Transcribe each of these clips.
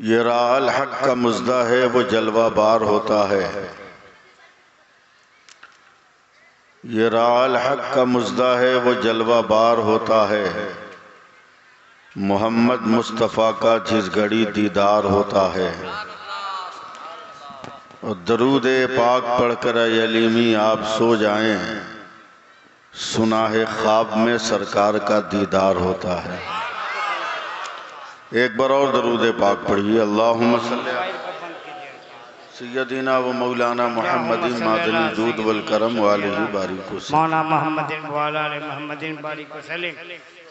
ये राल हक का मुज़्दा है वो जलवा बार होता है। ये राल हक का मुज़्दा है वो जलवा बार होता है। मोहम्मद मुस्तफ़ा का जिस घड़ी दीदार होता है। और दरूद पाक पढ़कर यलीमी आप सो जाएं, सुना है ख्वाब में सरकार का दीदार होता है। एक बार और दरूद पाक पढ़िए। अल्लाहुम्मा सल्ली सय्यदिना व मौलाना मुहम्मदिन मादनी दूद वल करम वालिही बारिक वसल्लम। मौलाना मोहम्मदिन वाला मोहम्मदिन बारिक वसल्लम।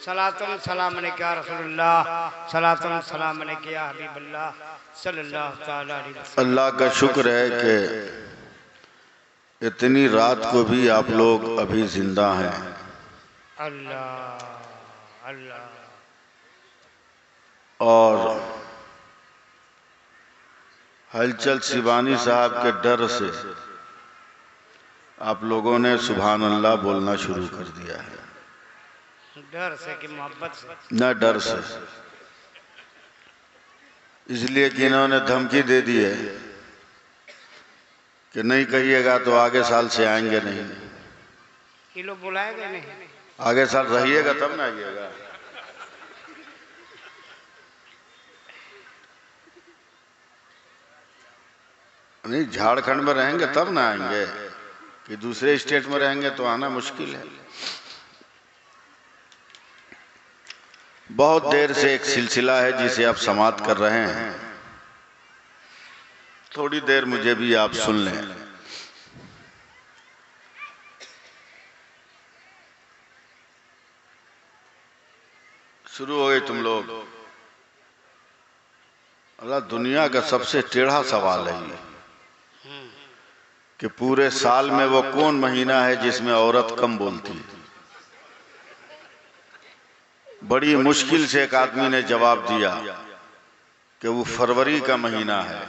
सलातुन सलाम अलैका या रसूलुल्लाह, सलातुन सलाम अलैका या हबीबल्लाह सल्लल्लाहु तआला अलैहि वसल्लम। अल्लाह का शुक्र है कि इतनी रात को भी आप लोग अभी जिंदा हैं। अल्लाह अल्लाह। और हलचल शिवानी साहब के डर से आप लोगों ने सुभान अल्लाह बोलना शुरू कर दिया है। डर से कि मोहब्बत से? न डर से, इसलिए कि इन्होंने धमकी दे दी है कि नहीं कहिएगा तो आगे साल से आएंगे नहीं। ये लोग बुलाए गए नहीं? आगे साल रहिएगा तब ना आइएगा। नहीं, झारखंड में रहेंगे तब ना आएंगे, कि दूसरे स्टेट में रहेंगे तो आना मुश्किल है। बहुत देर से एक सिलसिला है जिसे आप समाप्त कर रहे हैं। थोड़ी देर मुझे भी आप सुन लें। शुरू हो गए तुम लोग। अल्लाह, दुनिया का सबसे टेढ़ा सवाल है ये कि पूरे साल में वो कौन महीना है जिसमें औरत कम बोलती है। बड़ी मुश्किल से एक आदमी ने जवाब दिया कि वो फरवरी का महीना है,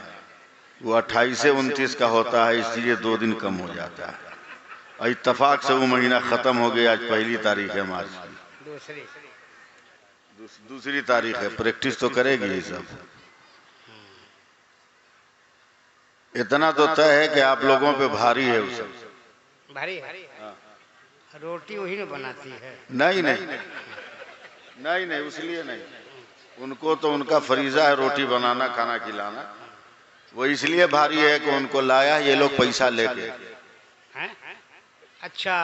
वो 28 से 29 का होता है, इसलिए 2 दिन कम हो जाता है। और इत्तेफाक से वो महीना खत्म हो गया। आज पहली तारीख है मार्च की, दूसरी तारीख है। प्रैक्टिस तो करेगी ये सब। इतना तो तय है कि आप लोगों पे भारी है। उसे भारी है। रोटी वही ने बनाती है। नहीं नहीं नहीं नहीं, इसलिए नहीं। उनको तो उनका फरीजा है रोटी बनाना, खाना खिलाना। वो इसलिए भारी है कि उनको लाया ये लोग पैसा लेके। अच्छा,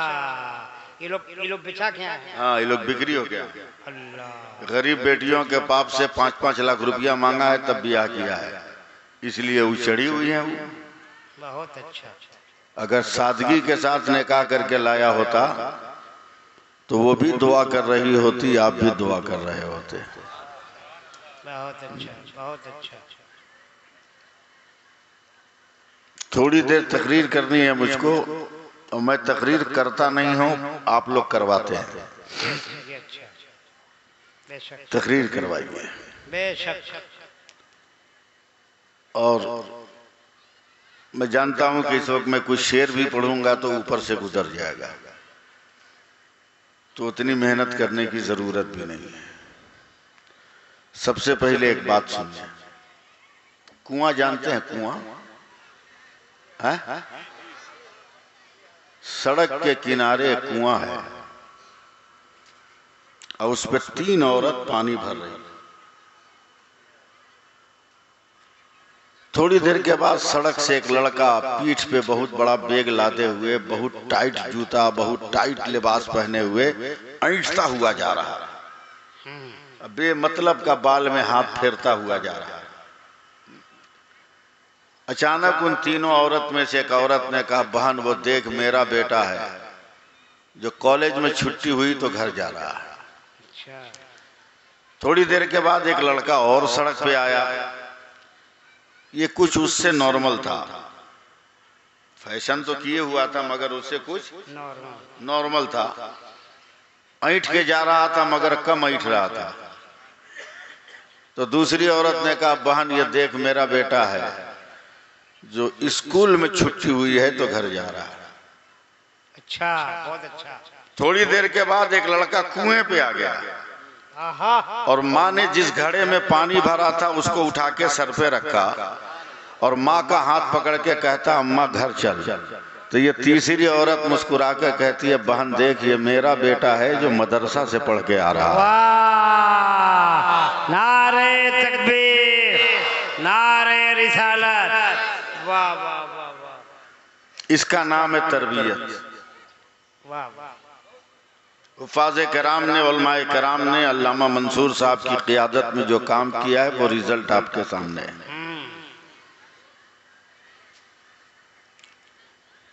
ये लोग बिछा के आए हैं। हाँ, ये लोग बिक्री हो गया। अल्लाह। गरीब बेटियों के बाप से 5-5 लाख रुपया मांगा है तब ब्याह किया है, इसलिए वो चढ़ी हुई है। वो बहुत अच्छा। अगर सादगी के साथ निकाह करके लाया होता तो वो भी दुआ कर रही होती, आप भी दुआ कर रहे होते। बहुत अच्छा, बहुत अच्छा। थोड़ी देर तकरीर करनी है मुझको, और मैं तकरीर करता नहीं हूँ, आप लोग करवाते हैं। तकरीर करवाइए। बेशक। और मैं जानता हूँ कि इस वक्त मैं कुछ शेर भी पढ़ूंगा तो ऊपर से गुजर जाएगा, तो उतनी मेहनत करने की जरूरत भी नहीं है। सबसे पहले एक बात सुनिए। कुआं जानते हैं? कुआं है? सड़क के किनारे कुआं है और उस पर 3 औरत पानी भर रही। थोड़ी देर के बाद सड़क से एक लड़का पीठ पे बहुत बड़ा बैग लादे हुए, बहुत टाइट जूता, बहुत टाइट लिबास पहने हुए ऐंठता हुआ जा रहा है। बेमतलब का बाल में हाथ फेरता हुआ जा रहा है। अचानक उन तीनों औरत में से एक औरत ने कहा, बहन वो देख मेरा बेटा है जो कॉलेज में छुट्टी हुई तो घर जा रहा है। थोड़ी देर के बाद एक लड़का और सड़क पे आया। ये कुछ उससे नॉर्मल था, फैशन तो किए हुआ था मगर उससे कुछ नॉर्मल था। ऐंठ के जा रहा था मगर कम ऐंठ रहा था। तो दूसरी औरत ने कहा, बहन ये देख मेरा बेटा है जो स्कूल में छुट्टी हुई है तो घर जा रहा है। अच्छा, बहुत अच्छा। थोड़ी देर के बाद एक लड़का कुएं पे आ गया। और माँ ने जिस घड़े में पानी भरा था उसको उठा के सर पे रखा और माँ का हाथ पकड़ के कहता अम्मा घर चल। तो ये तीसरी औरत मुस्कुरा कर कहती है बहन देख ये मेरा बेटा है जो मदरसा से पढ़ के आ रहा है। नारे तकबीर, नारे रिसालत, वाह वाह वाह वाह। इसका नाम है तरबियत। वाह वाह। हुफ़ाज़ कराम ने, उलमाए कराम ने, अल्लामा मंसूर साहब की क़ियादत में जो काम किया है वो रिजल्ट आपके सामने है।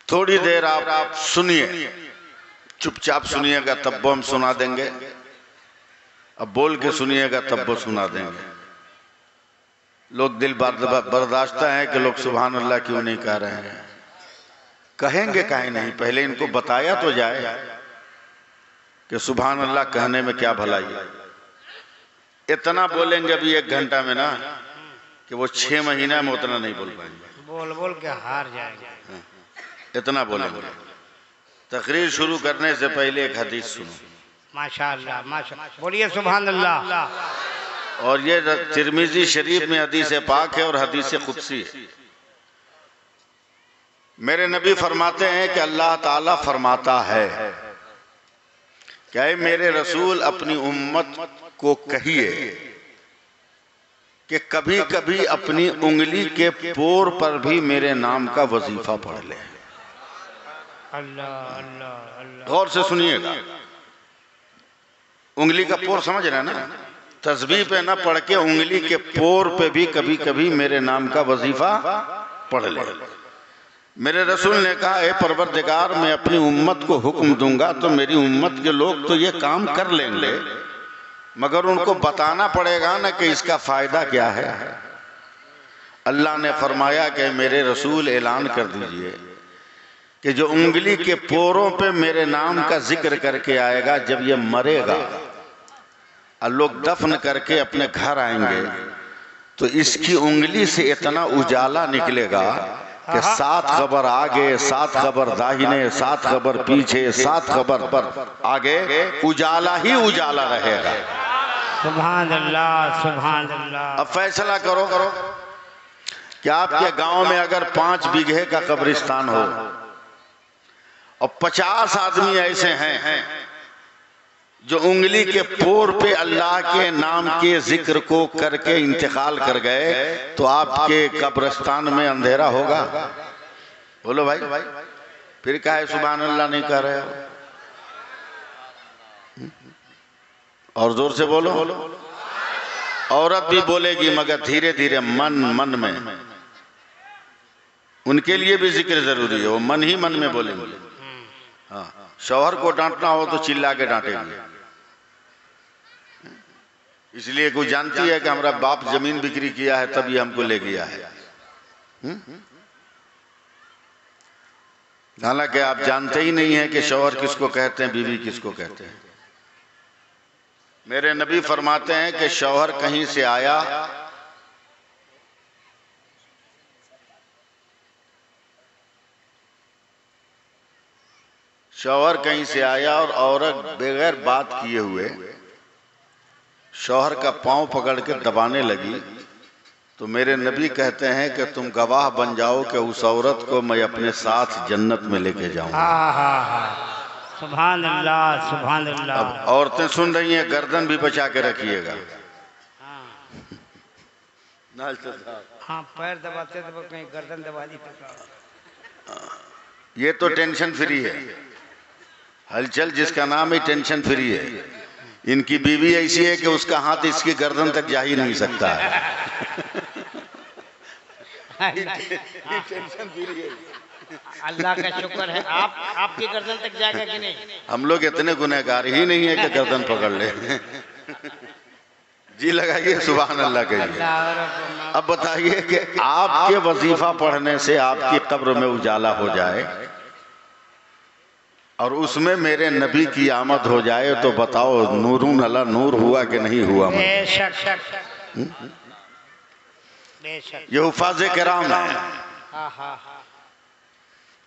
थोड़ी देर आप सुनिए, चुपचाप सुनिएगा तब वो हम सुना देंगे, अब बोल के सुनिएगा तब वो सुना देंगे। लोग दिल बर्दाश्ता है कि लोग सुभान अल्लाह क्यों नहीं कह रहे हैं। कहेंगे काहे नहीं, पहले इनको बताया तो जाए कि सुभान अल्लाह कहने में क्या भलाई है। इतना बोलेंगे अभी 1 घंटा में ना कि वो 6 महीना में उतना नहीं बोल पाएंगे। बोल बोल के हार जाएंगे। इतना बोलेंगे। तकरीर शुरू करने से पहले एक हदीस सुनो। माशाअल्लाह माशाअल्लाह, बोलिए सुभान अल्लाह। और ये तिरमिजी शरीफ में हदीस पाक है और हदीस कुदसी है। मेरे नबी फरमाते हैं कि अल्लाह ताला फरमाता है क्या मेरे रसूल अपनी उम्मत को कहिए कि कभी कभी अपनी उंगली के पोर पर भी मेरे नाम का वजीफा पढ़ ले। अल्लाह अल्लाह अल्लाह। गौर से सुनिएगा, उंगली का पोर समझ रहे हैं ना, तस्बीह पे ना पढ़ के उंगली के पोर पे भी कभी कभी मेरे नाम का वजीफा पढ़ ले। मेरे रसूल ने कहा ए परवरदिगार मैं अपनी उम्मत को हुक्म दूंगा तो मेरी उम्मत के लोग तो ये काम कर लेंगे, मगर उनको बताना पड़ेगा ना कि इसका फायदा क्या है। अल्लाह ने फरमाया कि मेरे रसूल ऐलान कर दीजिए कि जो उंगली के पोरों पे मेरे नाम का जिक्र करके आएगा, जब ये मरेगा और लोग दफन करके अपने घर आएंगे तो इसकी उंगली से इतना उजाला निकलेगा कि 7 खबर आगे, 7 खबर दाहिने, 7 खबर पीछे, 7 खबर पर आगे उजाला ही उजाला रहेगा। सुभान अल्लाह सुभान अल्लाह। अब फैसला करो कि आपके गांव में अगर 5 बीघे का कब्रिस्तान हो और 50 आदमी ऐसे हैं जो उंगली के पोर पे अल्लाह के नाम के जिक्र को करके इंतकाल कर गए, तो आपके कब्रिस्तान में अंधेरा होगा? बोलो भाई, फिर काहे सुभान अल्लाह नहीं कर रहे हो? और जोर से बोलो। औरत भी बोलेगी मगर धीरे धीरे मन में। उनके लिए भी जिक्र जरूरी है, वो मन ही मन में बोलेंगे। हाँ, शौहर को डांटना हो तो चिल्ला के डांटेंगे, इसलिए कोई जानती है कि हमारा बाप जमीन बिक्री किया है तभी हमको ले गया है। हालांकि आप जानते ही नहीं है कि शौहर किसको कहते हैं, बीवी किसको कहते हैं। मेरे नबी फरमाते हैं कि शौहर कहीं से आया और औरत बगैर बात किए हुए शौहर का पांव पकड़ के दबाने लगी, तो मेरे नबी कहते हैं कि तुम गवाह बन जाओ कि उस औरत को मैं अपने साथ जन्नत में लेके जाऊंगा। सुभान अल्लाह सुभान अल्लाह। अब औरतें सुन रही हैं, गर्दन भी बचा के रखिएगा। हाँ, पैर दबाते दबाते कहीं गर्दन दबा दी। ये तो टेंशन फ्री है, हलचल जिसका नाम ही टेंशन फ्री है। इनकी बीवी ऐसी है कि उसका हाथ इसकी गर्दन तक जा ही नहीं सकता है। टेंशन फ्री है। अल्लाह का शुक्र है। आपकी गर्दन तक जाएगा कि नहीं? हम लोग इतने गुनहगार ही नहीं है कि गर्दन पकड़ ले। जी लगाइए सुभान अल्लाह कहिए। अब बताइए कि आपके वजीफा पढ़ने से आपकी कब्र में उजाला हो जाए और उसमें मेरे नबी की आमद हो जाए, तो बताओ नूरुन अला नूर हुआ कि नहीं हुआ? ये हुफ़ाज़े किराम है।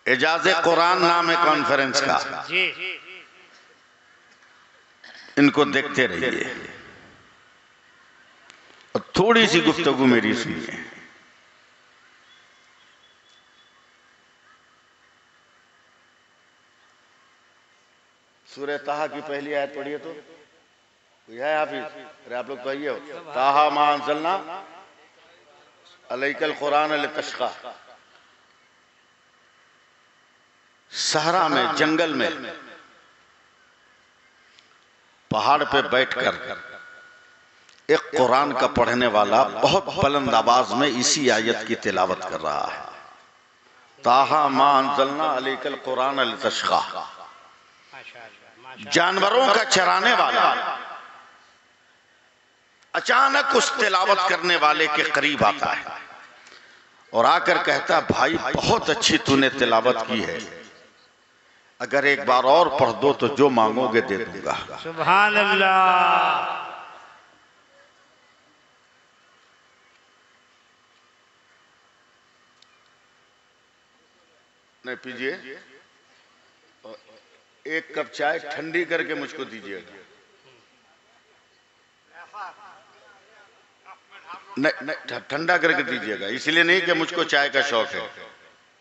एजाज़े कुरान नाम है कॉन्फ्रेंस का, इनको देखते रहिए। और थोड़ी सी गुफ्तगू मेरी सुनिए। सूरह ताहा की पहली आयत पढ़िए तो कोई है हाफिज? अरे आप लोग कहिए, ताहा मा अंज़लना अलैकल कुरान लितश्क़ा। सहरा में, जंगल में, पहाड़ पे बैठकर एक कुरान का पढ़ने वाला बहुत बुलंद आवाज में इसी आयत की तिलावत कर रहा है। ताहा मा अंज़लना अलैकल कुरान लितश्क़ा। जानवरों का चराने वाला अचानक उस तिलावत करने वाले के करीब आता है और आकर कहता, भाई बहुत अच्छी तूने तिलावत की है, अगर एक बार और पढ़ दो तो जो मांगोगे दे दूंगा। सुभान अल्लाह। नहीं पीजिए, एक कप चाय ठंडी करके मुझको दीजिएगा। नहीं, ठंडा करके दीजिएगा, इसलिए नहीं कि मुझको चाय का शौक है,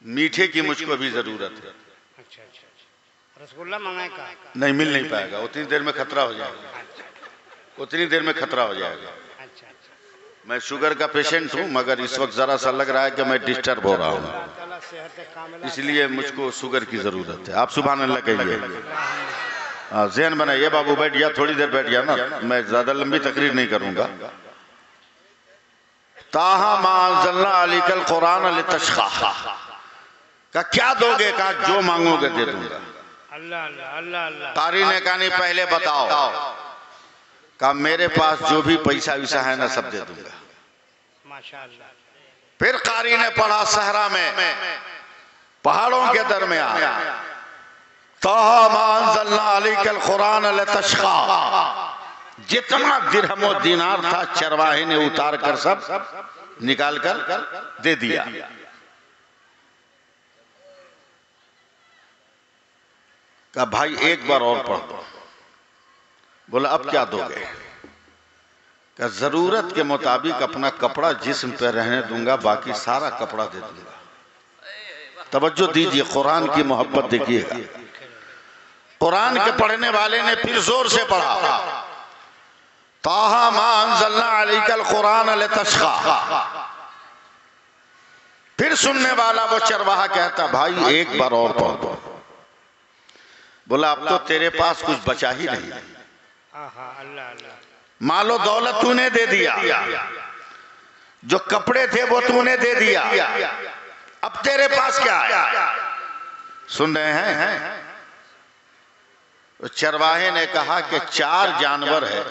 मीठे की मुझको भी जरूरत है। अच्छा, रसगुल्ला मंगाए का? नहीं, मिल नहीं पाएगा, उतनी देर में खतरा हो जाएगा, उतनी देर में खतरा हो जाएगा। मैं शुगर का पेशेंट हूँ, मगर इस वक्त जरा सा लग रहा है कि मैं डिस्टर्ब हो रहा हूँ, इसलिए मुझको शुगर की जरूरत है। आप सुभान अल्लाह कहिए। हाँ, ज़हन बनाइए। बाबू बैठ गया, थोड़ी देर बैठ गया ना, मैं ज्यादा लंबी तकरीर नहीं करूंगा। ताहा मा अंज़लना अलैकल कुरान लितश्क़ा का क्या दोगे? कहा जो मांगोगे दे दूंगा। अल्लाह अल्लाह अल्लाह अल्लाह। कारी ने कहा नहीं, पहले बताओ। कहा मेरे पास जो भी पैसा वैसा है ना सब दे दूंगा। माशाअल्लाह। फिर कारी ने पढ़ा, सहरा में पहाड़ों के दरमियान, ताहा मा अंज़लना अलैकल कुरान लितश्क़ा। जितना दिरहम और दीनार था चरवाहे ने उतार कर सब निकाल कर दे दिया। कहा भाई एक बार और पढ़ दो। बोला अब क्या दोगे? कहा जरूरत के मुताबिक अपना कपड़ा जिस्म पे रहने दूंगा, बाकी सारा कपड़ा दे दूंगा। तवज्जो दीजिए, कुरान की मोहब्बत देखिएगा। कुरान के पढ़ने वाले ने फिर जोर से पढ़ा, ताहा मा अंज़लना अलैकल कुरान लितश्क़ा। फिर सुनने वाला वो चरवाहा कहता, भाई एक बार और पढ़ दो। बोला अब तो तेरे पास कुछ बचा ही नहीं, मालो दौलत तूने दे दिया, जो कपड़े थे वो तूने दे दिया, अब तेरे पास क्या है? सुन रहे हैं? तो चरवाहे ने कहा कि 4 जानवर है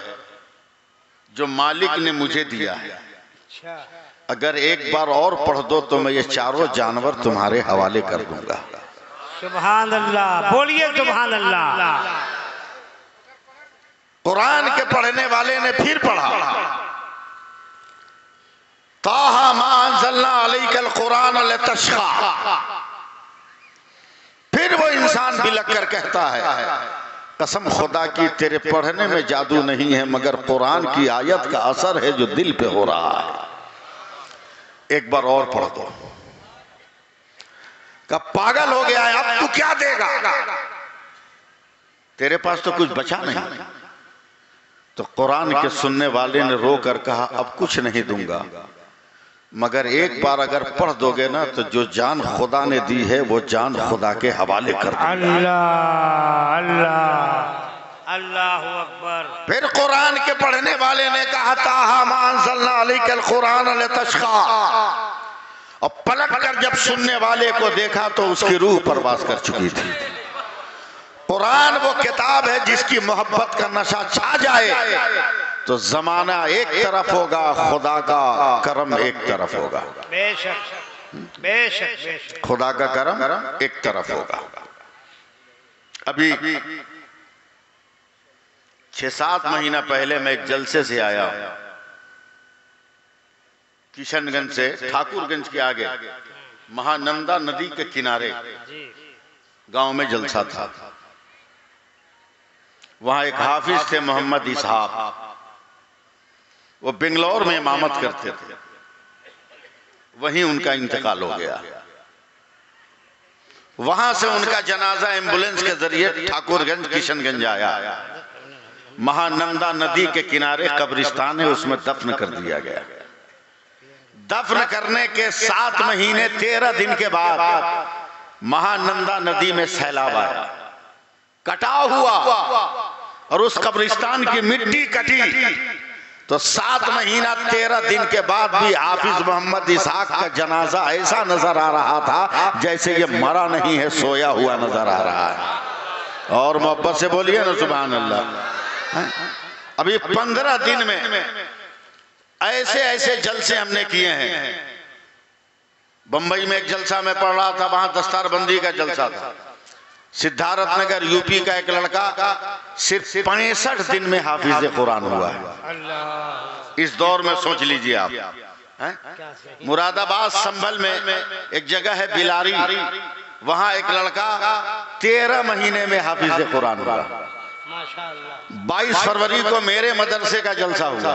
जो मालिक ने मुझे दिया है, अगर एक बार और पढ़ दो तो मैं ये चारों जानवर तुम्हारे हवाले कर दूंगा। सुभान अल्लाह, बोलिए सुभान अल्लाह। कुरान के पढ़ने वाले ने फिर पढ़ा, ताहा मा अंज़लना अलैकल कुरान लितश्क़ा। फिर वो इंसान बिलक कर कहता है, कसम खुदा की तेरे पढ़ने में जादू नहीं है, मगर कुरान की आयत का असर है जो दिल पे हो रहा है, एक बार और पढ़ दो। का पागल हो गया है, अब तू क्या देगा? तेरे पास तो कुछ बचा नहीं। तो कुरान के सुनने वाले ने रो कर कहा, अब कुछ नहीं दूंगा, मगर एक बार अगर पढ़ दोगे ना तो जो जान खुदा ने दी है वो जान खुदा के हवाले कर दूंगा। अल्लाह अल्लाह अल्लाहु अकबर। फिर कुरान के पढ़ने वाले ने कहा, ताहा मा अंज़लना अलैकल कुरान लितश्क़ा। और पलट कर जब सुनने वाले को देखा तो उसकी रूह परवास कर चुकी थी। कुरान वो किताब है जिसकी मोहब्बत का नशा छा जाए तो जमाना एक तरफ होगा, खुदा का करम एक तरफ होगा। बेशक बेशक बेशक, खुदा का करम एक तरफ होगा। अभी 6-7 महीना पहले मैं एक जलसे से आया, किशनगंज से ठाकुरगंज के आगे महानंदा नदी के किनारे गांव में जलसा था। वहां एक हाफिज थे मोहम्मद इसहाक, वो बेंगलोर में इमामत करते थे, वहीं उनका इंतकाल हो गया। वहां से उनका जनाजा एम्बुलेंस के जरिए ठाकुरगंज किशनगंज आया। महानंदा नदी के किनारे कब्रिस्तान है, उसमें दफन कर दिया गया। दफन करने के 7 महीने 13 दिन के बाद महानंदा नदी में सैलाब आया, कटाव हुआ और उस कब्रिस्तान की मिट्टी कटी। तो 7 महीना 13 दिन के बाद भी हाफिज मोहम्मद इसहाक का जनाजा ऐसा नजर आ रहा था जैसे ये मरा नहीं है, सोया हुआ नजर आ रहा है। और मोहब्बत से बोलिए ना सुभान अल्लाह। अभी 15 दिन में ऐसे ऐसे जलसे हमने किए हैं। बंबई में एक जलसा में पढ़ रहा था, वहां दस्तारबंदी का जलसा था। सिद्धार्थ नगर यूपी का एक लड़का सिर्फ 65 दिन में हाफिज कुरान हुआ है। इस दौर में सोच लीजिए आप। मुरादाबाद संभल में एक जगह है बिलारी, वहां एक लड़का 13 महीने में हाफिज कुरान हुआ। 22 फरवरी को मेरे मदरसे का जलसा हुआ,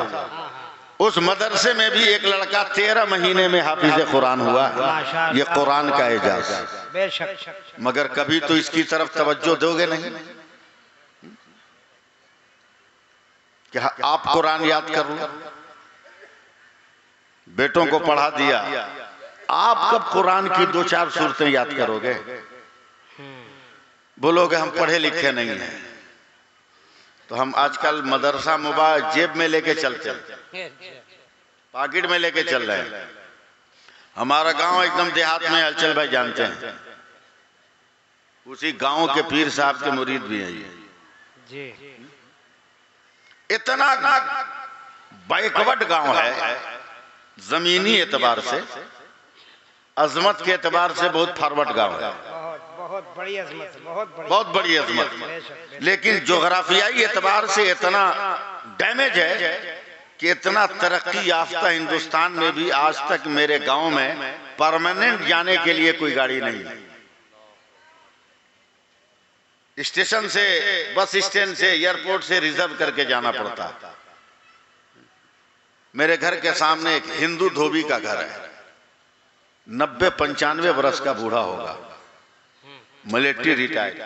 उस मदरसे में भी एक लड़का 13 महीने में हाफिज कुरान हुआ। ये कुरान का एजाज। मगर कभी तो इसकी तरफ तवज्जो दोगे नहीं कि आप कुरान याद कर लो। बेटों को पढ़ा दिया, आप कब कुरान की 2-4 सूरतें याद करोगे? बोलोगे हम पढ़े लिखे नहीं हैं। तो हम आजकल मदरसा मोबाइल जेब में लेके चलते हैं, पॉकेट में लेके चल रहे हैं। हमारा गांव एकदम देहात में, हलचल भाई जानते हैं, उसी गांव के पीर साहब के मुरीद भी हैं ये। इतना बैकवर्ड गांव है, जमीनी एतबार से, अजमत के एतबार से बहुत फॉरवर्ड गांव है। बहुत बड़ी अजमत, बहुत बड़ी अजमत। लेकिन जोग्राफियाई एतबार से इतना डैमेज है कि इतना तरक्की याफ्ता हिंदुस्तान में भी आज तक मेरे गांव में परमानेंट जाने के लिए कोई गाड़ी नहीं है। स्टेशन से, बस स्टैंड से, एयरपोर्ट से रिजर्व करके जाना पड़ता है। मेरे घर के सामने एक हिंदू धोबी का घर है, 90-95 वर्ष का बूढ़ा होगा, मिलिट्री रिटायर्ड,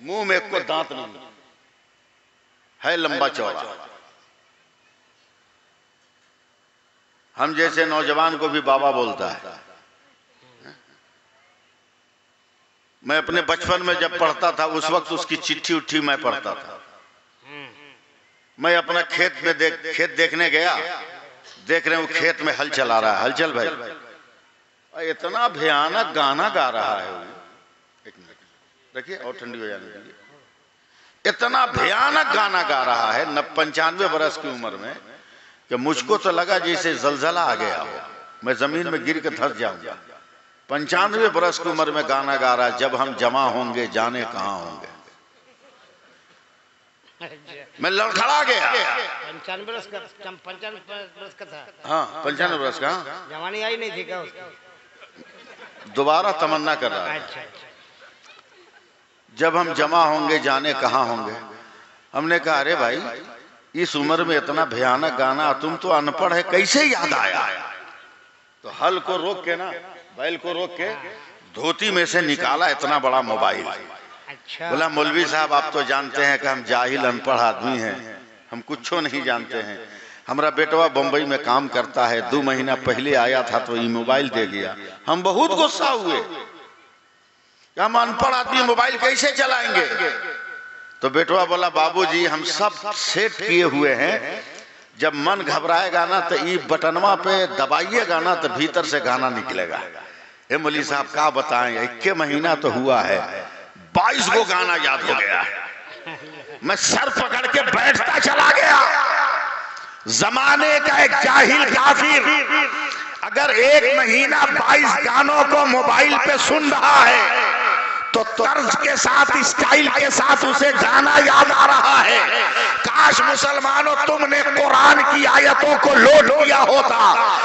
मुंह में कोई दांत नहीं है, लंबा चौड़ा। हम जैसे नौजवान को भी बाबा बोलता है। मैं अपने बचपन में जब पढ़ता था उस वक्त उसकी चिट्ठी उट्ठी मैं पढ़ता था। मैं अपना खेत में खेत देखने गया, देख रहे हूं खेत में हल चला रहा है। हलचल भाई इतना भयानक गाना गा रहा है, एक मिनट देखिए और ठंडी हो जाने दीजिए। इतना भयानक गाना गा रहा है 95 वर्ष की उम्र में कि मुझको तो लगा जैसे जलजला आ गया हो, मैं जमीन में गिर के धंस जाऊंगा। 95 वर्ष की उम्र में गाना गा रहा है, जब हम जमा होंगे जाने कहाँ होंगे। मैं लड़खड़ा गया। 95 वर्ष का था। हाँ 95 वर्ष का, जवानी आई नहीं थी क्या उसकी? दोबारा तमन्ना कर रहा है, जब हम जमा होंगे जाने कहाँ होंगे। हमने कहा अरे भाई इस उम्र में इतना भयानक गाना, तुम तो अनपढ़ है, कैसे याद आया? तो हल को रोक के ना, बैल को रोक के धोती में से निकाला इतना बड़ा मोबाइल। अच्छा। बोला मौलवी साहब आप तो जानते हैं कि हम जाहिल अनपढ़ आदमी हैं, हम कुछ नहीं जानते हैं। हमारा बेटवा बंबई में काम करता है, 2 महीना पहले आया था तो ये मोबाइल दे गया। हम बहुत गुस्सा हुए, हम अनपढ़ आदमी मोबाइल कैसे चलाएंगे? तो बेटवा बोला बाबूजी हम सब सेट किए हुए हैं, जब मन घबराएगा ना तो ये बटनवा पे दबाइएगा ना तो भीतर से गाना निकलेगा। ए मौलवी साहब क्या बताएं, 21 महीना तो हुआ है, 22 को गाना याद हो गया। मैं सर पकड़ के बैठता चला गया। जमाने का एक जाहिल काफिर अगर 1 महीना 22 गानों को मोबाइल पे सुन रहा है तो तर्ज के साथ, स्टाइल के साथ उसे गाना याद आ रहा है। काश मुसलमानों तुमने कुरान की आयतों को लोड किया होता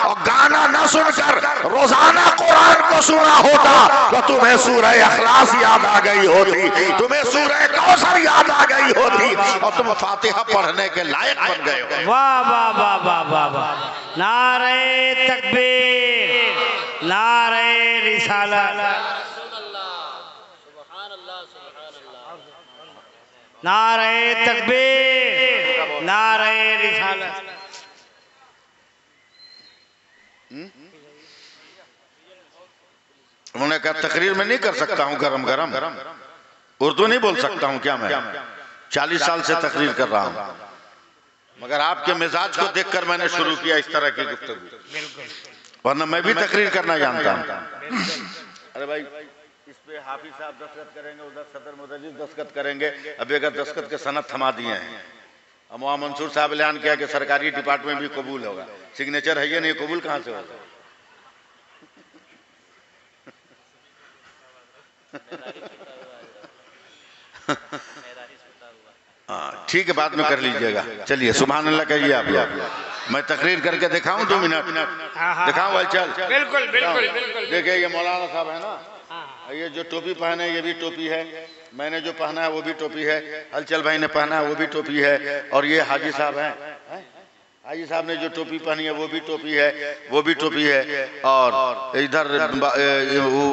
और गाना न सुनकर रोजाना कुरान को सुना होता तो तुम्हें सूरह इखलास याद आ गई होती, तुम्हें सूरह कौसर याद आ गई होती और तुम फातिहा पढ़ने के लायक बन गए हो। वाह वाह वाह वाह वाह वाह। नारे तकबीर, नारे रिसालत, नारे तकबीर, नारे रिसालत। उन्होंने कहा तकरीर में नहीं कर सकता हूँ गरम गरम, उर्दू नहीं बोल सकता हूँ क्या मैं? 40 साल से तकरीर कर रहा हूँ, मगर आपके मिजाज को देखकर मैंने शुरू किया इस तरह की गुफ्तगू, वरना मैं भी तकरीर करना जानता हूँ। अरे भाई इस पे हाफिज साहब दस्तखत करेंगे, उधर सदर मुदर्रिस दस्तखत करेंगे, अभी अगर दस्तखत के सनद थमा दिए हैं, अब वहाँ मंसूर साहब ऐलान किया कि सरकारी डिपार्टमेंट भी कबूल होगा, सिग्नेचर है ये नहीं, कबूल कहाँ से होगा? हाँ ठीक है, बाद में कर लीजिएगा। चलिए सुभान अल्लाह कहिए आप। मैं तकरीर करके दिखाऊं 2 मिनट? दिखाऊं भाई? चल बिल्कुल बिल्कुल बिल्कुल। देखिए ये मौलाना साहब है ना, ये जो टोपी पहने ये भी टोपी है, मैंने जो पहना है वो भी टोपी है, हलचल भाई ने पहना है वो भी टोपी है, और ये हाजी साहब हैं, हाजी साहब ने जो टोपी पहनी है वो भी टोपी है, वो भी टोपी है, और इधर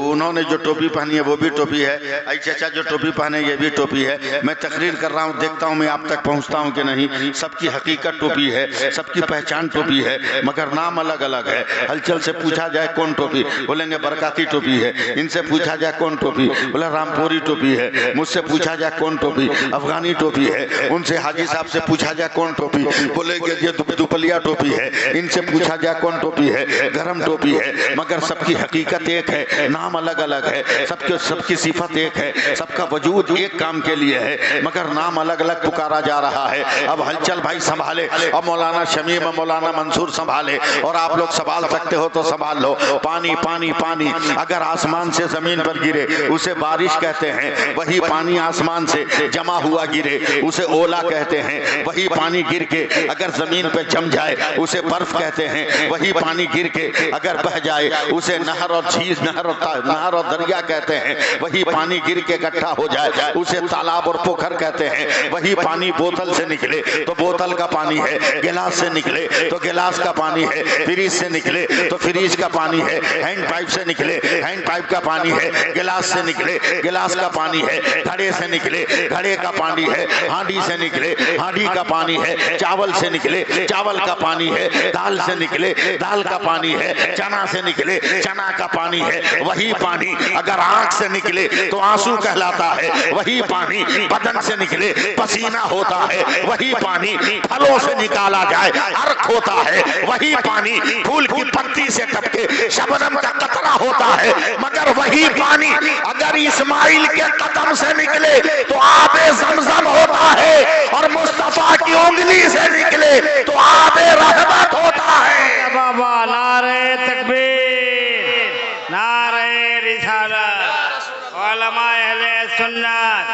उन्होंने जो टोपी पहनी है वो भी टोपी है, आई चाचा जो टोपी पहने ये भी टोपी है। मैं तकरीर कर रहा हूँ, देखता हूँ मैं आप तक पहुँचता हूँ कि नहीं। सबकी हकीकत टोपी है, सबकी पहचान टोपी है, मगर नाम अलग अलग है। हलचल से पूछा जाए कौन टोपी, बोलेंगे बरकाती टोपी है। इनसे पूछा जाए कौन टोपी, बोला रामपुरी टोपी है। मुझसे पूछा जाए कौन टोपी, अफगानी टोपी है। उनसे हाजी साहब से पूछा जाए कौन टोपी, बोलेंगे ये दुपलिया टोपी है। इनसे पूछा जाए कौन टोपी है, गरम टोपी है। मगर सबकी हकीकत एक है, नाम अलग अलग है, सबकी सिफत एक है, सबका वजूद एक काम के लिए है, मगर नाम अलग अलग पुकारा जा रहा है। अब हलचल भाई संभाले, अब मौलाना शमीम, मौलाना मंसूर संभाले, और आप लोग संभाल सकते हो तो संभाल लो। पानी पानी पानी अगर आसमान से जमीन पर गिरे उसे बारिश कहते हैं, वही पानी आसमान से जमा हुआ गिरे उसे ओला कहते हैं। वही पानी गिर के अगर जमीन पे जम जाए उसे बर्फ कहते हैं। वही पानी गिर के अगर बह जाए उसे नहर और झील, नहर और दरिया कहते हैं। वही पानी गिर के इकट्ठा हो जाए उसे तालाब और पोखर कहते हैं। वही पानी बोतल से निकले तो बोतल का पानी है, गिलास से निकले तो गिलास का पानी है, फ्रिज से निकले तो फ्रिज का पानी है, हैंड पाइप से निकले हैंड पाइप का पानी है, गिलास से निकले गिलास का पानी है, घड़े से निकले घड़े का पानी है, हांडी से निकले हांडी का पानी है, चावल से निकले चावल का पानी है, दाल से निकले दाल का पानी है, चना से निकले चना का पानी है। वही पानी अगर आंख से निकले तो आंसू कहलाता है। वही पानी बदन से निकले पसीना होता है। वही पानी फलों से निकाला जाए अर्क होता है। वही पानी फूल की पत्ती से टपके शबनम का कतरा होता है। मगर वही पानी अगर इस्माइल के कदम से निकले तो आबे ज़मज़म होता है, और मुस्तफा की उंगली से निकले तो आबे रहमत होता है। बाबा नारे तकबीर, नारे रिसालत, उलमा अहले सुन्नत,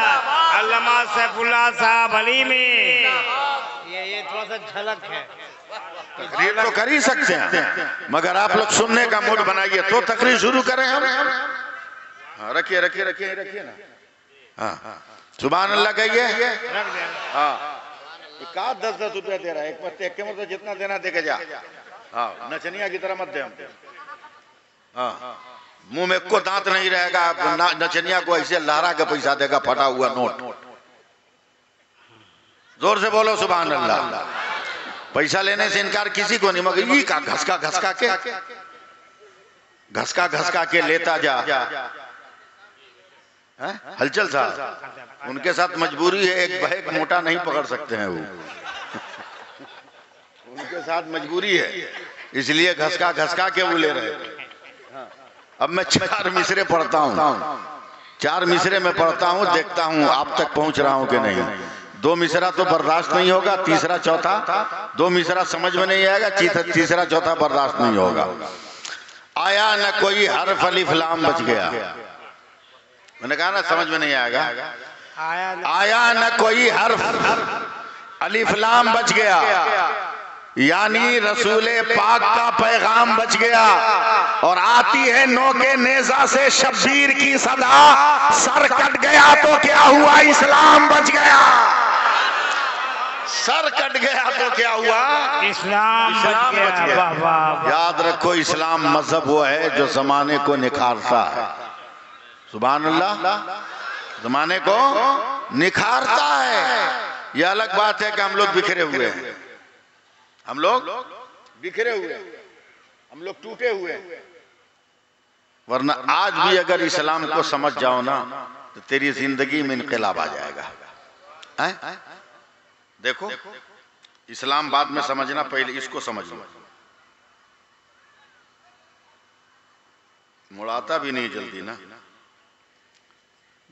अल्लामा सैफुल्लाह साहब हलीमी। ये थोड़ा सा झलक है। तकरीर तो कर ही सकते हैं, मगर आप लोग सुनने का मूड बनाइए तो तकरीर शुरू करें हम। हाँ रखिए रखिए रखिए रखिए ना। हाँ सुभान अल्लाह कहिए। हाँ एक 10-10 रुपया दे रहा है, एक पत्ते के मतलब जितना देना दे के जा। हाँ नचनिया की तरह मत दे हमको। हाँ मुंह में को दांत नहीं रहेगा, नचनिया को ऐसे लहरा के पैसा देगा, फटा हुआ नोट। जोर से बोलो सुभान अल्लाह। पैसा लेने से इनकार किसी को नहीं, मगर ये का घसका के लेता जा। हलचल साहब उनके साथ मजबूरी है, एक बहक मोटा नहीं पकड़ सकते हैं वो, उनके साथ मजबूरी है, इसलिए घसका के वो ले रहे। अब मैं 4 मिसरे पढ़ता हूँ, 4 मिसरे में पढ़ता हूँ, देखता हूँ आप तक पहुंच रहा हूँ कि नहीं। 2 मिसरा तो बर्दाश्त नहीं होगा, तीसरा चौथा 2 मिसरा समझ में नहीं आएगा, तीसरा चौथा बर्दाश्त नहीं होगा। आया न कोई हर्फ अलिफ लाम बच गया, मैंने कहा ना समझ में नहीं आएगा। आया न कोई हर्फ अलिफ लाम बच गया, यानी रसूले पाक का पैगाम बच गया। और आती है नोके नेजा से शब्बीर की सदा, सर कट गया तो क्या हुआ, इस्लाम बच गया। सर कट गया तो क्या हुआ, इस्लाम बच गया। वाह वाह। याद रखो, इस्लाम मजहब वो है जो जमाने को निखारता है। सुभान अल्लाह। जमाने को निखारता है। यह अलग बात है कि हम लोग बिखरे हुए हैं, हम लोग बिखरे हुए हैं, हम लोग टूटे हुए हैं। वरना आज भी अगर इस्लाम को समझ जाओ ना तो तेरी जिंदगी में इनकलाब आ जाएगा। है? देखो, इस्लाम बाद में समझना, पहले इसको समझ लो। मुड़ाता भी नहीं जल्दी ना,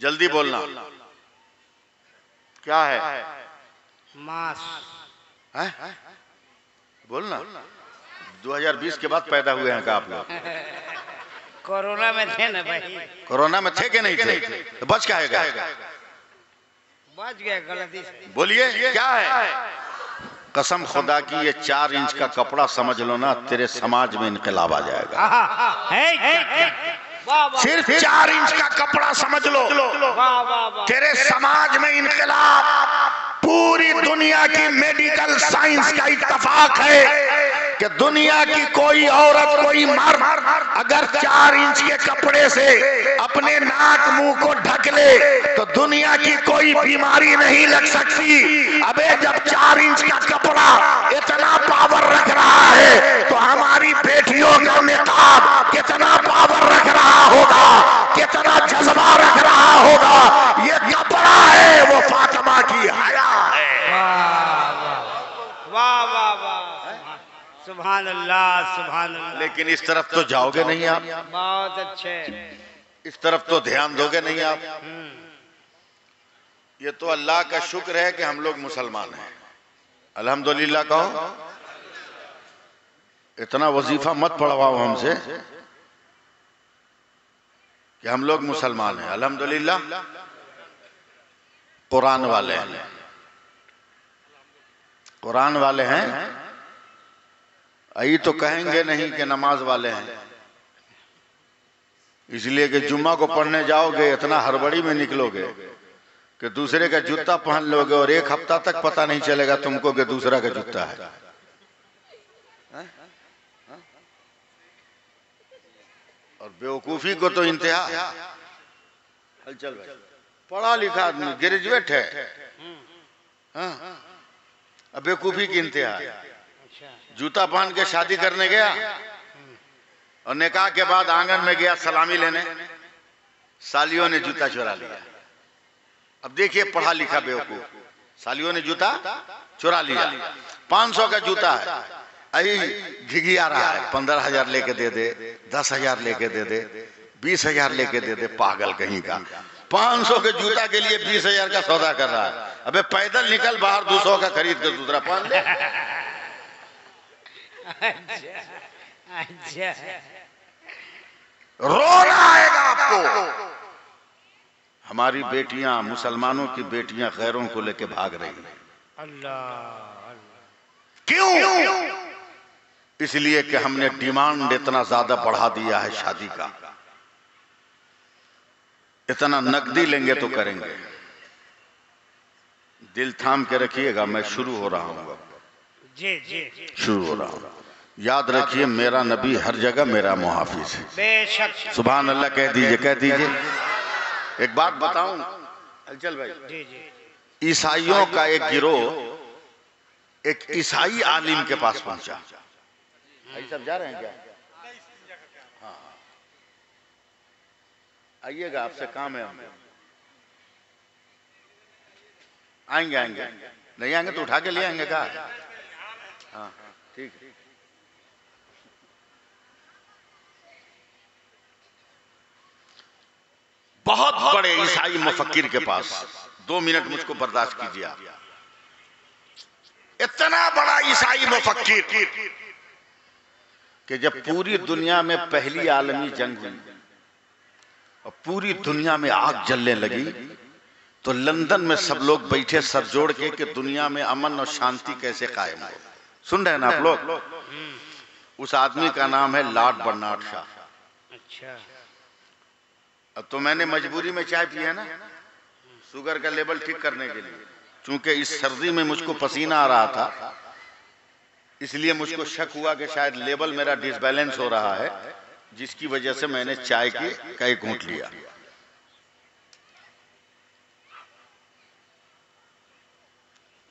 जल्दी बोलना। क्या है? मास है? बोलना। 2020 के बाद पैदा हुए हैं क्या आप लोग? कोरोना में थे ना भाई। कोरोना में थे कि नहीं थे? तो बच क्या है? बच गया गलती से। बोलिए क्या है? कसम खुदा की, ये 4 इंच का कपड़ा समझ लो ना, तेरे समाज में इनकलाब आ जाएगा। सिर्फ 4 इंच का कपड़ा समझ लो, तेरे समाज में इनकलाब। पूरी दुनिया की मेडिकल साइंस का इत्तफाक है कि दुनिया की कोई औरत, कोई मर्द अगर 4 इंच के कपड़े से अपने नाक मुंह को ढक ले तो दुनिया की कोई बीमारी नहीं लग सकती। अबे जब 4 इंच का कपड़ा इतना पावर रख रहा है तो हमारी बेटियों का निकाब कितना पावर रख रहा होगा, कितना जज्बा रख रहा होगा। ये कपड़ा है वो फातिमा की हया है। वाह वाह वाह, सुभान अल्लाह सुभान अल्लाह। लेकिन इस तरफ तो जाओगे नहीं आप। बहुत अच्छे। इस तरफ तो ध्यान दोगे नहीं आप। ये तो अल्लाह का शुक्र है कि हम लोग मुसलमान हैं। अल्हम्दुलिल्लाह कहो। इतना वजीफा मत पढ़वाओ हमसे कि हम लोग मुसलमान हैं। अल्हम्दुलिल्लाह कुरान वाले हैं, कुरान वाले हैं। यही तो कहेंगे नहीं कि नमाज वाले हैं, इसलिए कि जुम्मा को पढ़ने जाओगे इतना हड़बड़ी में निकलोगे कि दूसरे का जूता पहन लोगे और 1 हफ्ता तक पता नहीं चलेगा तुमको कि दूसरा का जूता है। और बेवकूफी को तो इंतहा। हलचल भाई पढ़ा लिखा आदमी, ग्रेजुएट है, अब बेवकूफी की इंतहा। जूता पहन के शादी करने गया और निकाह के बाद आंगन में गया सलामी लेने, सालियों ने जूता चुरा लिया। अब देखिए पढ़ा लिखा बेवकूफ, सालियों ने जूता चुरा लिया। 500 का जूता है, अही घिघिया रहा है, 15,000 लेके दे दे, 10,000 लेके दे दे, 20,000 लेके दे दे। पागल कहीं का 500 के जूता के लिए 20,000 का सौदा कर रहा है। अबे पैदल निकल बाहर 200 का खरीद कर दूसरा पहन ले। अच्छा रोना आएगा आपको। हमारी बेटियां, मुसलमानों की बेटियां गैरों को लेके भाग रही हैं। अल्लाह क्यों? इसलिए कि हमने डिमांड इतना ज्यादा बढ़ा दिया है शादी का। इतना नकदी लेंगे तो करेंगे। दिल थाम के रखिएगा, मैं शुरू हो रहा हूँ। जी जी शुरू हो रहा हूँ। याद रखिए, मेरा नबी हर जगह मेरा मुहाफिज है। बेशक। सुभान अल्लाह कह दीजिए, कह दीजिए। एक बात बताऊं हलचल भाई, जी जी। ईसाइयों का एक गिरोह एक ईसाई आलिम के पास पहुंचा। सब जा रहे हैं क्या? हाँ आइएगा, आपसे काम है हमको। आएंगे आएंगे, नहीं आएंगे तो उठा के ले आएंगे क्या? हाँ ठीक है। बहुत बड़े ईसाई मुफक्किर के पास 2 मिनट मुझको बर्दाश्त कीजिए। इतना बड़ा ईसाई मुफक्किर कि जब पूरी दुनिया में पहली आलमी जंग हुई और पूरी दुनिया में आग जलने लगी तो लंदन में सब लोग बैठे सर जोड़ के कि दुनिया में अमन और शांति कैसे कायम हो। सुन रहे हैं ना आप लोग? उस आदमी का नाम है लॉर्ड बर्नार्ड शॉ। अच्छा। अब तो मैंने मजबूरी में चाय पी है ना, शुगर का लेवल ठीक करने के लिए, चूंकि इस सर्दी में मुझको पसीना आ रहा था, इसलिए मुझको शक हुआ कि शायद लेवल मेरा डिसबैलेंस हो रहा है, जिसकी वजह से मैंने चाय की का एक घूंट लिया।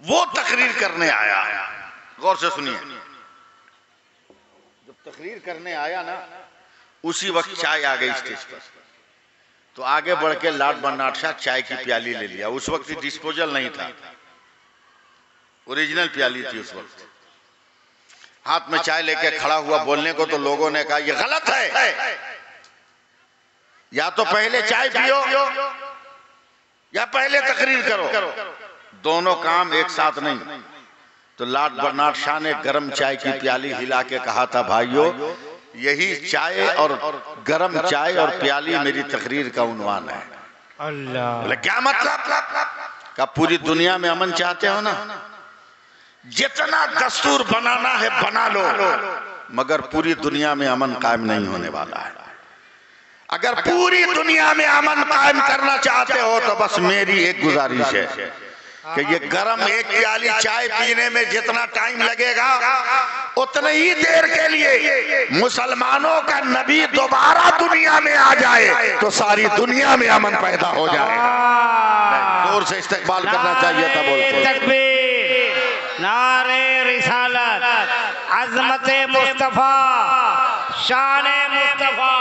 वो तकरीर करने आया, गौर से सुनिए, जब तकरीर करने आया ना, उसी वक्त चाय आ गई स्टेज पर। तो आगे बढ़ के लॉर्ड बर्नार्ड शॉ चाय की प्याली ले लिया। उस वक्त डिस्पोजल नहीं था, ओरिजिनल प्याली थी उस वक्त। हाथ में चाय लेके खड़ा हुआ बोलने को, तो लोगों ने कहा ये गलत है, या तो पहले चाय पियो या पहले तकरीर करो, दोनों काम एक साथ नहीं। तो लॉर्ड बर्नार्ड शॉ ने गरम चाय की प्याली हिला के कहा था, भाइयों यही चाय और गरम चाय और प्याली मेरी तकरीर का उन्वान है। अल्लाह। बोले क्या मतलब? का पूरी दुनिया में अमन चाहते हो ना, जितना दस्तूर बनाना है बना लो, मगर पूरी दुनिया में अमन कायम नहीं होने वाला है। अगर पूरी दुनिया में अमन कायम करना चाहते हो तो बस मेरी एक गुजारिश है कि ये गरम एक प्याली चाय पीने में जितना टाइम लगेगा, उतनी ही देर के लिए मुसलमानों का नबी दोबारा दुनिया में आ जाए तो सारी दुनिया में अमन पैदा हो जाए। जोर से इस्तकबाल करना चाहिए था। बोलते तकबीर, नारे रिसालत, अज़मते मुस्तफा, शाने मुस्तफा।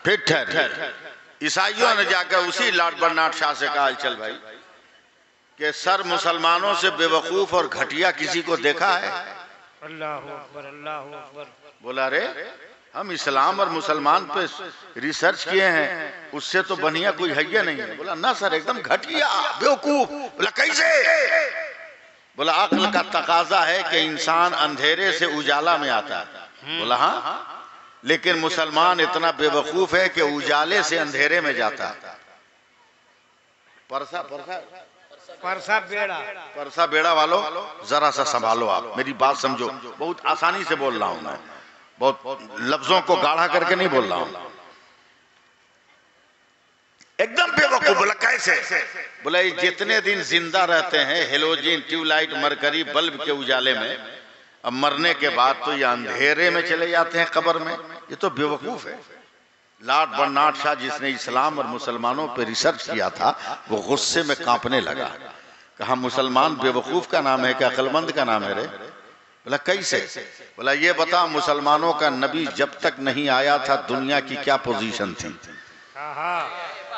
फिर ठहर, ईसाइयों ने जाकर उसी लॉर्ड बर्नार्ड शॉ से कहा, चल भाई कि सर मुसलमानों से बेवकूफ और घटिया किसी को देखा है? अल्लाह अकबर, अल्लाह अकबर। बोला रे हम इस्लाम और मुसलमान पे रिसर्च किए हैं, उससे तो बढ़िया कोई है नहीं है। बोला ना सर, एकदम घटिया बेवकूफ। बोला कैसे? बोला अक्ल का तकाजा है कि इंसान अंधेरे से उजाला में आता है। बोला हाँ, लेकिन मुसलमान इतना बेवकूफ है कि उजाले से अंधेरे में जाता है। परसा बेड़ा वालों जरा सा संभालो, आप मेरी बात समझो। बहुत आसानी से बोल रहा हूं मैं, बहुत लफ्जों को गाढ़ा करके नहीं बोल रहा हूं। एकदम बेवकूफ। बोला कैसे? बोला ये जितने दिन जिंदा रहते हैं हेलोजिन, ट्यूबलाइट, मरकरी बल्ब के उजाले में, अब मरने के बाद तो ये अंधेरे में चले जाते हैं कब्र में। ये तो बेवकूफ है। लॉर्ड बर्नार्ड शॉ जिसने इस्लाम और मुसलमानों पर रिसर्च किया था, वो गुस्से में कांपने लगा। कहा मुसलमान बेवकूफ का नाम है क्या अक्लमंद का नाम है रे? बोला कैसे? बोला ये बता, मुसलमानों का नबी जब तक नहीं आया था दुनिया की क्या पोजीशन थी?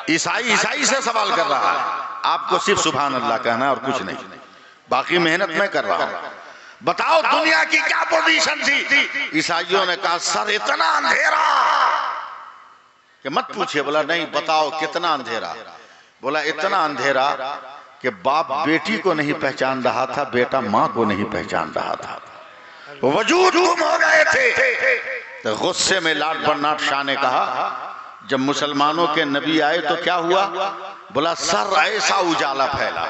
ईसाई से सवाल कर रहा है। आपको सिर्फ सुभान अल्लाह कहना है और कुछ नहीं, बाकी मेहनत मैं कर रहा हूं। बताओ दुनिया की क्या पोजीशन थी? ईसाइयों ने कहा सर इतना अंधेरा कि मत पूछिए। बोला नहीं, बताओ कितना अंधेरा? बोला इतना अंधेरा कि बाप बेटी को नहीं पहचान रहा था, बेटा माँ को नहीं पहचान रहा था, वजूद गुम हो गए थे। तो गुस्से में लॉर्ड बर्नार्ड शॉ ने कहा जब मुसलमानों के नबी आए तो क्या हुआ? बोला सर ऐसा उजाला फैला।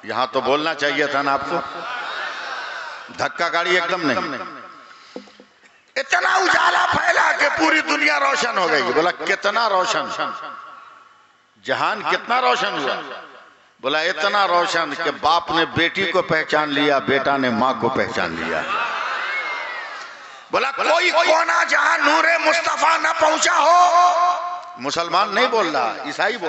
यहां तो बोलना चाहिए था ना आपको, धक्का गाड़ी एकदम नहीं। इतना उजाला फैला कि पूरी दुनिया रोशन हो गई। बोला कितना रोशन? जहान कितना रोशन हुआ? बोला इतना रोशन कि बाप ने बेटी को पहचान लिया, बेटा ने माँ को पहचान लिया। बोला कोई कोना जहां नूरे मुस्तफा न पहुंचा हो। मुसलमान नहीं बोल रहा, ईसाई बोल